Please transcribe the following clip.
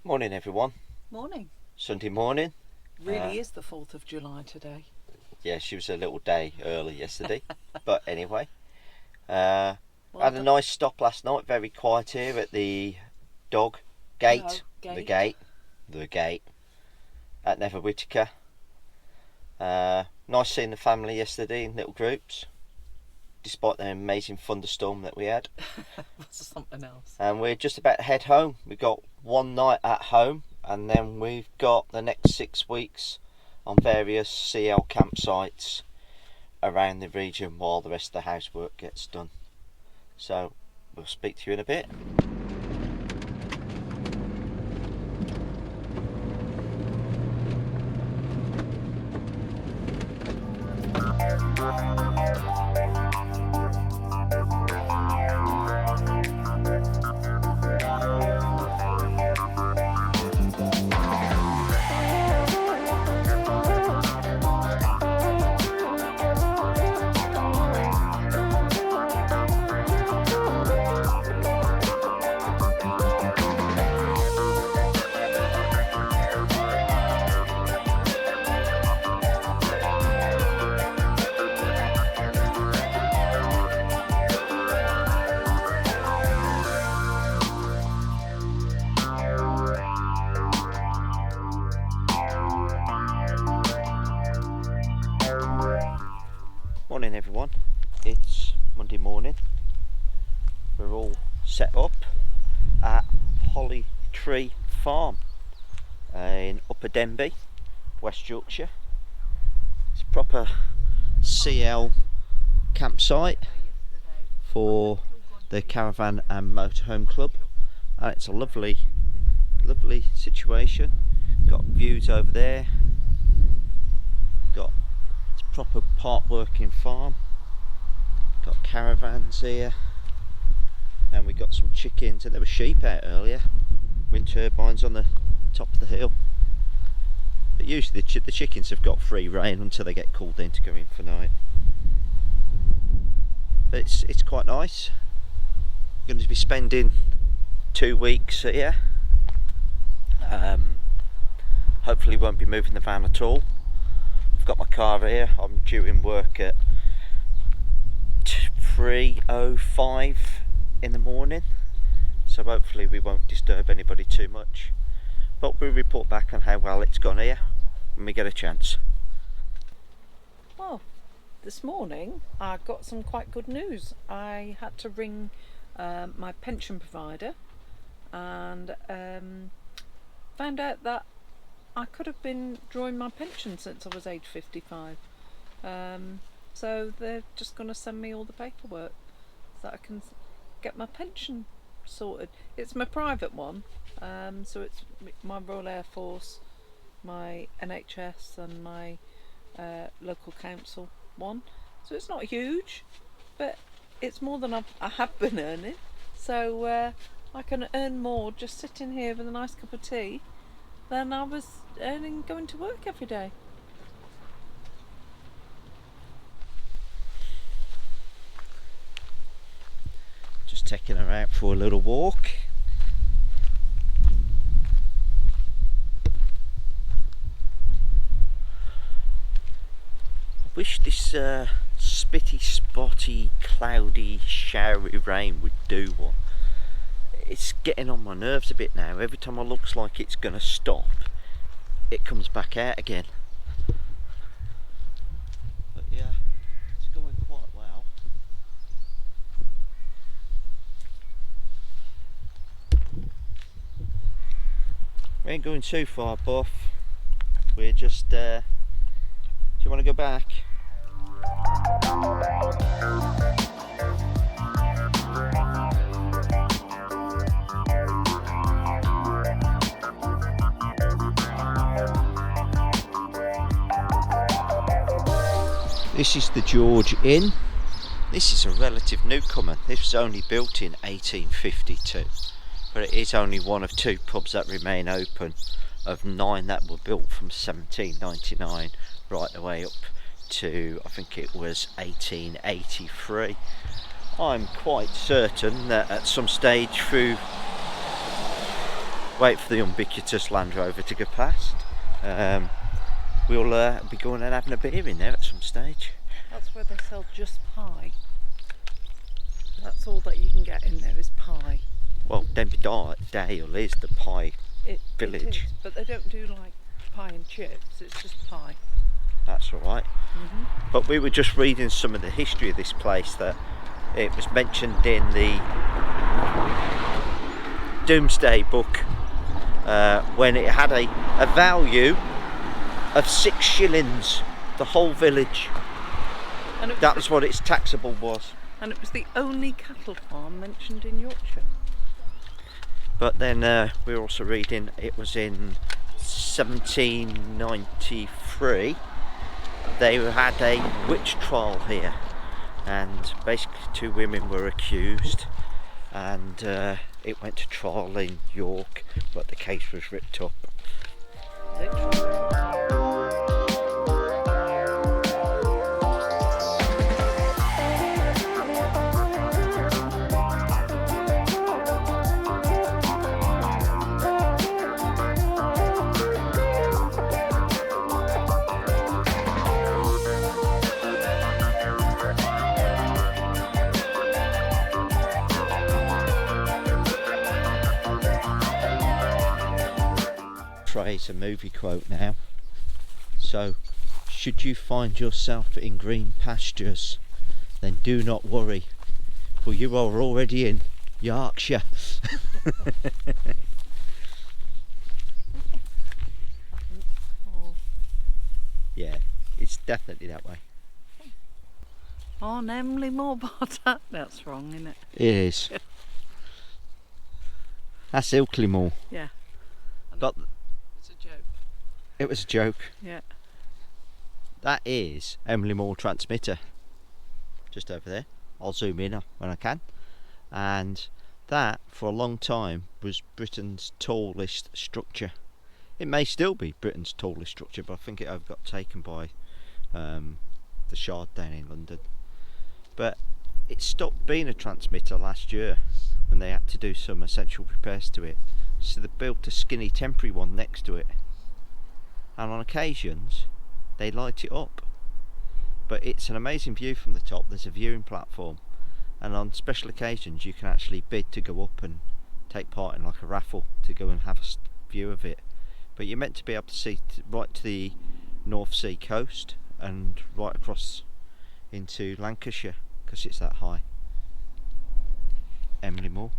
Morning everyone. Morning. Sunday morning. Really is the 4th of July today. Yeah, she was a little day early yesterday. But anyway. Had a nice stop last night, very quiet here at the dog gate. No, The gate. At Never Whitaker. Nice seeing the family yesterday in little groups. Despite the amazing thunderstorm that we had. That's something else. And we're just about to head home. We've got one night at home, and then we've got the next 6 weeks on various CL campsites around the region while the rest of the housework gets done. So we'll speak to you in a bit. Morning everyone, it's Monday morning. We're all set up at Holly Tree Farm in Upper Denby, West Yorkshire. It's a proper CL campsite for the Caravan and Motorhome Club, and it's a lovely situation. Got views over there, got proper part working farm, got caravans here, and we got some chickens, and there were sheep out earlier, wind turbines on the top of the hill. But usually the chickens have got free rein until they get called in to go in for night. But it's quite nice. I'm going to be spending 2 weeks here. Hopefully won't be moving the van at all. I've got my car here. I'm due in work at 3:05 in the morning, so hopefully we won't disturb anybody too much, but we'll report back on how well it's gone here when we get a chance. Well, this morning I got some quite good news. I had to ring my pension provider and found out that I could have been drawing my pension since I was age 55. So they're just going to send me all the paperwork so that I can get my pension sorted. It's my private one, so it's my Royal Air Force, my NHS and my local council one. So it's not huge, but it's more than I have been earning. So I can earn more just sitting here with a nice cup of tea than I was earning going to work every day. Just taking her out for a little walk. I wish this spitty, spotty, cloudy, showery rain would do one. It's getting on my nerves a bit now. Every time it looks like it's going to stop, it comes back out again. But yeah, it's going quite well. We ain't going too far, Buff. We're just, do you want to go back? This is the George Inn. This is a relative newcomer. This was only built in 1852, but it is only one of 2 pubs that remain open of 9 that were built from 1799 right the way up to, I think it was 1883. I'm quite certain that at some stage through wait for the ubiquitous Land Rover to go past. We'll be going and having a beer in there at some stage. That's where they sell just pie. That's all that you can get in there is pie. Well, Denby Dale is the pie village. It is, but they don't do like pie and chips, it's just pie. That's alright. But we were just reading some of the history of this place, that it was mentioned in the Doomsday Book when it had a value of 6 shillings, the whole village. And That was what its taxable was. And it was the only cattle farm mentioned in Yorkshire. But then we were also reading it was in 1793 they had a witch trial here, and basically 2 women were accused, and it went to trial in York, but the case was ripped up. Phrase, a movie quote now. So, should you find yourself in green pastures, then do not worry, for you are already in Yorkshire. Yeah, it's definitely that way. On Emily Moorbar. That's wrong, isn't it? It is. That's Ilkley. Yeah. But It's a joke. it was a joke. Yeah. That is Emily Moore transmitter. Just over there. I'll zoom in when I can. And that, for a long time, was Britain's tallest structure. It may still be Britain's tallest structure, but I think it got taken by the Shard down in London. But it stopped being a transmitter last year when they had to do some essential repairs to it. So they built a skinny temporary one next to it. And on occasions, they light it up. But it's an amazing view from the top. There's a viewing platform, and on special occasions you can actually bid to go up and take part in like a raffle to go and have a view of it. But you're meant to be able to see right to the North Sea coast and right across into Lancashire because it's that high. Emily Moore.